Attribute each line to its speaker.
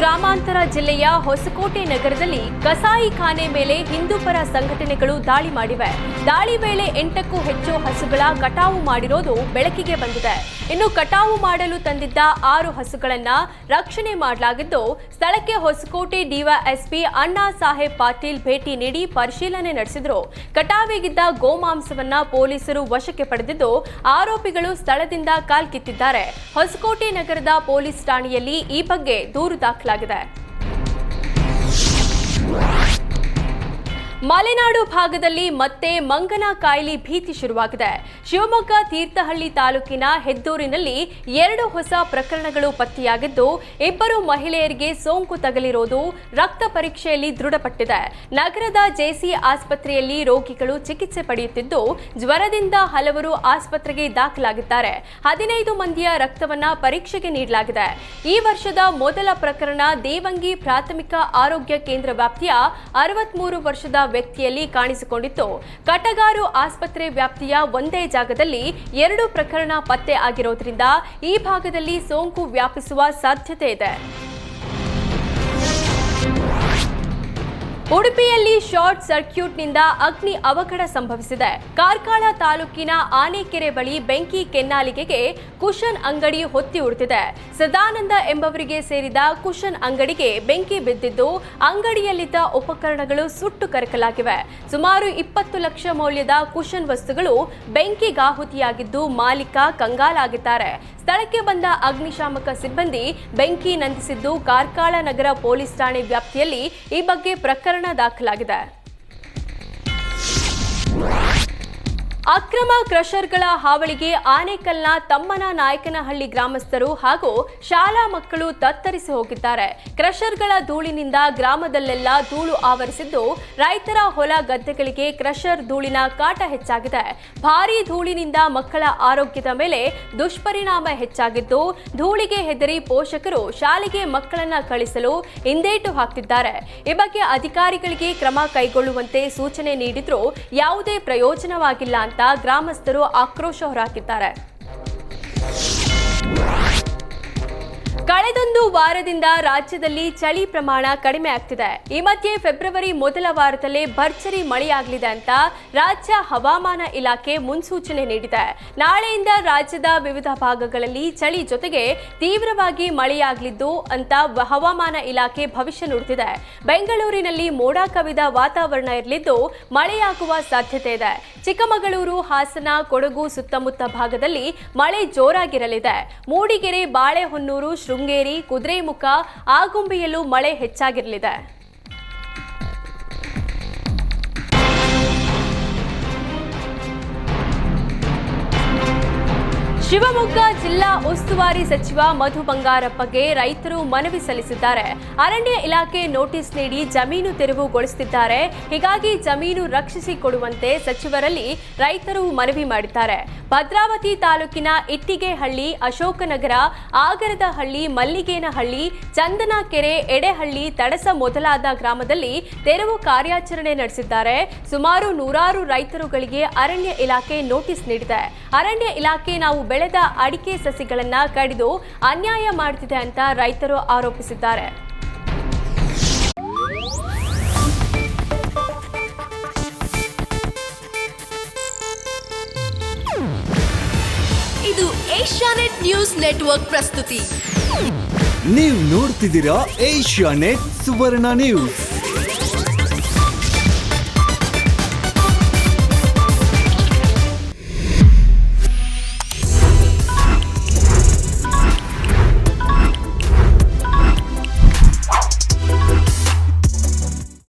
Speaker 1: ಗ್ರಾಮಾಂತರ ಜಿಲ್ಲೆಯ ಹೊಸಕೋಟೆ ನಗರದಲ್ಲಿ ಕಸಾಯಿಖಾನೆ ಮೇಲೆ ಹಿಂದೂಪರ ಸಂಘಟನೆಗಳು ದಾಳಿ ಮಾಡಿವೆ. ದಾಳಿ ವೇಳೆ 8ಕ್ಕೂ ಹೆಚ್ಚು ಹಸುಗಳ ಕಟಾವು ಮಾಡಿರೋದು ಬೆಳಕಿಗೆ ಬಂದಿದೆ. ಇನ್ನು ಕಟಾವು ಮಾಡಲು ತಂದಿದ್ದ 6 ಹಸುಗಳನ್ನ ರಕ್ಷಣೆ ಮಾಡಲಾಗಿದ್ದು, ಸ್ಥಳಕ್ಕೆ ಹೊಸಕೋಟೆ ಡಿವೈಎಸ್ಪಿ ಅಣ್ಣಾ ಸಾಹೇಬ್ ಪಾಟೀಲ್ ಭೇಟಿ ನೀಡಿ ಪರಿಶೀಲನೆ ನಡೆಸಿದರು. ಕಟಾವಿಗಿದ್ದ ಗೋಮಾಂಸವನ್ನ ಪೊಲೀಸರು ವಶಕ್ಕೆ ಪಡೆದಿದ್ದು, ಆರೋಪಿಗಳು ಸ್ಥಳದಿಂದ ಕಾಲ್ಕಿತ್ತಿದ್ದಾರೆ. ಹೊಸಕೋಟೆ ನಗರದ ಪೊಲೀಸ್ ಠಾಣೆಯಲ್ಲಿ ಈ ಬಗ್ಗೆ ದೂರು ದಾಖಲಾಗಿದೆ. ಮಲೆನಾಡು ಭಾಗದಲ್ಲಿ ಮತ್ತೆ ಮಂಗನ ಕಾಯಿಲೆ ಭೀತಿ ಶುರುವಾಗಿದೆ. ಶಿವಮೊಗ್ಗ ತೀರ್ಥಹಳ್ಳಿ ತಾಲೂಕಿನ ಹೆದ್ದೂರಿನಲ್ಲಿ 2 ಹೊಸ ಪ್ರಕರಣಗಳು ಪತ್ತೆಯಾಗಿದ್ದು, 2 ಮಹಿಳೆಯರಿಗೆ ಸೋಂಕು ತಗುಲಿರುವುದು ರಕ್ತ ಪರೀಕ್ಷೆಯಲ್ಲಿ ದೃಢಪಟ್ಟಿದೆ. ನಗರದ ಜೆಸಿ ಆಸ್ಪತ್ರೆಯಲ್ಲಿ ರೋಗಿಗಳು ಚಿಕಿತ್ಸೆ ಪಡೆಯುತ್ತಿದ್ದು, ಜ್ವರದಿಂದ ಹಲವರು ಆಸ್ಪತ್ರೆಗೆ ದಾಖಲಾಗಿದ್ದಾರೆ. 15 ಮಂದಿಯ ರಕ್ತವನ್ನ ಪರೀಕ್ಷೆಗೆ ನೀಡಲಾಗಿದೆ. ಈ ವರ್ಷದ ಮೊದಲ ಪ್ರಕರಣ ದೇವಂಗಿ ಪ್ರಾಥಮಿಕ ಆರೋಗ್ಯ ಕೇಂದ್ರ ವ್ಯಾಪ್ತಿಯ 63 ವರ್ಷದ ವ್ಯಕ್ತಿಯಲ್ಲಿ ಕಾಣಿಸಿಕೊಂಡಿತ್ತು. ಕಟಗಾರು ಆಸ್ಪತ್ರೆ ವ್ಯಾಪ್ತಿಯ ಒಂದೇ ಜಾಗದಲ್ಲಿ 2 ಪ್ರಕರಣ ಪತ್ತೆ ಆಗಿರೋದ್ರಿಂದ ಈ ಭಾಗದಲ್ಲಿ ಸೋಂಕು ವ್ಯಾಪಿಸುವ ಸಾಧ್ಯತೆ ಇದೆ. ಉಡುಪಿಯಲ್ಲಿ ಶಾರ್ಟ್ ಸರ್ಕ್ಯೂಟ್ನಿಂದ ಅಗ್ನಿ ಅವಘಡ ಸಂಭವಿಸಿದೆ. ಕಾರ್ಕಳ ತಾಲೂಕಿನ ಆನೆಕೆರೆ ಬಳಿ ಬೆಂಕಿ ಕೆನ್ನಾಲಿಗೆಗೆ ಕುಶನ್ ಅಂಗಡಿ ಹೊತ್ತಿ ಉರಿದಿದೆ. ಸದಾನಂದ ಎಂಬವರಿಗೆ ಸೇರಿದ ಕುಶನ್ ಅಂಗಡಿಗೆ ಬೆಂಕಿ ಬಿದ್ದಿದ್ದು, ಅಂಗಡಿಯಲ್ಲಿದ್ದ ಉಪಕರಣಗಳು ಸುಟ್ಟು ಕರಕಲಾಗಿವೆ. ಸುಮಾರು 20 ಲಕ್ಷ ಮೌಲ್ಯದ ಕುಶನ್ ವಸ್ತುಗಳು ಬೆಂಕಿಗಾಹುತಿಯಾಗಿದ್ದು, ಮಾಲೀಕ ಕಂಗಾಲಾಗಿದ್ದಾರೆ. ಸ್ಥಳಕ್ಕೆ ಬಂದ ಅಗ್ನಿಶಾಮಕ ಸಿಬ್ಬಂದಿ ಬೆಂಕಿ ನಂದಿಸಿದ್ದು, ಕಾರ್ಕಳ ನಗರ ಪೊಲೀಸ್ ಠಾಣೆ ವ್ಯಾಪ್ತಿಯಲ್ಲಿ ಈ ಬಗ್ಗೆ ಪ್ರಕರಣ ದಾಖಲಾಗಿದೆ. ಅಕ್ರಮ ಕ್ರಷರ್ಗಳ ಹಾವಳಿಗೆ ಆನೇಕಲ್ನ ತಮ್ಮನ ನಾಯಕನಹಳ್ಳಿ ಗ್ರಾಮಸ್ಥರು ಹಾಗೂ ಶಾಲಾ ಮಕ್ಕಳು ತತ್ತರಿಸಿ ಹೋಗಿದ್ದಾರೆ. ಕ್ರಷರ್ಗಳ ಧೂಳಿನಿಂದ ಗ್ರಾಮದಲ್ಲೆಲ್ಲ ಧೂಳು ಆವರಿಸಿದ್ದು, ರೈತರ ಹೊಲ ಗದ್ದೆಗಳಿಗೆ ಕ್ರಷರ್ ಧೂಳಿನ ಕಾಟ ಹೆಚ್ಚಾಗಿದೆ. ಭಾರೀ ಧೂಳಿನಿಂದ ಮಕ್ಕಳ ಆರೋಗ್ಯದ ಮೇಲೆ ದುಷ್ಪರಿಣಾಮ ಹೆಚ್ಚಾಗಿದ್ದು, ಧೂಳಿಗೆ ಹೆದರಿ ಪೋಷಕರು ಶಾಲೆಗೆ ಮಕ್ಕಳನ್ನ ಕಳಿಸಲು ಹಿಂದೇಟು ಹಾಕ್ತಿದ್ದಾರೆ. ಈ ಬಗ್ಗೆ ಅಧಿಕಾರಿಗಳಿಗೆ ಕ್ರಮ ಕೈಗೊಳ್ಳುವಂತೆ ಸೂಚನೆ ನೀಡಿದ್ರೂ ಯಾವುದೇ ಪ್ರಯೋಜನವಾಗಿಲ್ಲ ಅಂತ ಗ್ರಾಮಸ್ಥರು ಆಕ್ರೋಶ ಹೊರಹಾಕಿದ್ದಾರೆ. ಕಳೆದೊಂದು ವಾರದಿಂದ ರಾಜ್ಯದಲ್ಲಿ ಚಳಿ ಪ್ರಮಾಣ ಕಡಿಮೆ ಆಗ್ತಿದೆ. ಈ ಮಧ್ಯೆ ಫೆಬ್ರವರಿ ಮೊದಲ ವಾರದಲ್ಲೇ ಭರ್ಜರಿ ಮಳೆಯಾಗಲಿದೆ ಅಂತ ರಾಜ್ಯ ಹವಾಮಾನ ಇಲಾಖೆ ಮುನ್ಸೂಚನೆ ನೀಡಿದೆ. ನಾಳೆಯಿಂದ ರಾಜ್ಯದ ವಿವಿಧ ಭಾಗಗಳಲ್ಲಿ ಚಳಿ ಜೊತೆಗೆ ತೀವ್ರವಾಗಿ ಮಳೆಯಾಗಲಿದ್ದು ಅಂತ ಹವಾಮಾನ ಇಲಾಖೆ ಭವಿಷ್ಯ ನುಡಿದಿದೆ. ಬೆಂಗಳೂರಿನಲ್ಲಿ ಮೋಡ ಕವಿದ ವಾತಾವರಣ ಇರಲಿದ್ದು, ಮಳೆಯಾಗುವ ಸಾಧ್ಯತೆ ಇದೆ. ಚಿಕ್ಕಮಗಳೂರು, ಹಾಸನ, ಕೊಡಗು ಸುತ್ತಮುತ್ತ ಭಾಗದಲ್ಲಿ ಮಳೆ ಜೋರಾಗಿರಲಿದೆ. ಮೂಡಿಗೆರೆ, ಬಾಳೆಹೊನ್ನೂರು, ಶೃಂಗೇರಿ, ಕುದುರೆಮುಖ, ಆಗುಂಬೆಯಲ್ಲೂ ಮಳೆ ಹೆಚ್ಚಾಗಿರಲಿದೆ. ಶಿವಮೊಗ್ಗ ಜಿಲ್ಲಾ ಉಸ್ತುವಾರಿ ಸಚಿವ ಮಧು ಬಂಗಾರಪ್ಪಗೆ ರೈತರು ಮನವಿ ಸಲ್ಲಿಸಿದ್ದಾರೆ. ಅರಣ್ಯ ಇಲಾಖೆ ನೋಟಿಸ್ ನೀಡಿ ಜಮೀನು ತೆರವುಗೊಳಿಸುತ್ತಿದ್ದಾರೆ. ಹೀಗಾಗಿ ಜಮೀನು ರಕ್ಷಿಸಿಕೊಡುವಂತೆ ಸಚಿವರಲ್ಲಿ ರೈತರು ಮನವಿ ಮಾಡಿದ್ದಾರೆ. ಭದ್ರಾವತಿ ತಾಲೂಕಿನ ಇಟ್ಟಿಗೆಹಳ್ಳಿ, ಅಶೋಕನಗರ, ಆಗರದಹಳ್ಳಿ, ಮಲ್ಲಿಗೇನಹಳ್ಳಿ, ಚಂದನಕೆರೆ, ಎಡೆಹಳ್ಳಿ, ತಡಸ ಮೊದಲಾದ ಗ್ರಾಮದಲ್ಲಿ ತೆರವು ಕಾರ್ಯಾಚರಣೆ ನಡೆಸಿದ್ದಾರೆ. ಸುಮಾರು 100 ರೈತರುಗಳಿಗೆ ಅರಣ್ಯ ಇಲಾಖೆ ನೋಟಿಸ್ ನೀಡಿದೆ. ಅರಣ್ಯ ಇಲಾಖೆ ನಾವು ಬೆಳೆದ ಅಡಿಕೆ ಸಸಿಗಳನ್ನ ಕಡಿದು ಅನ್ಯಾಯ ಮಾಡುತ್ತಿದೆ ಅಂತ ರೈತರು ಆರೋಪಿಸಿದ್ದಾರೆ.
Speaker 2: ಇದು ಏಷ್ಯಾನೆಟ್ ನ್ಯೂಸ್ ನೆಟ್ವರ್ಕ್ ಪ್ರಸ್ತುತಿ.
Speaker 3: ನೀವು ನೋಡ್ತಿದ್ದೀರಾ ಏಷ್ಯಾನೆಟ್ ಸುವರ್ಣ ನ್ಯೂಸ್.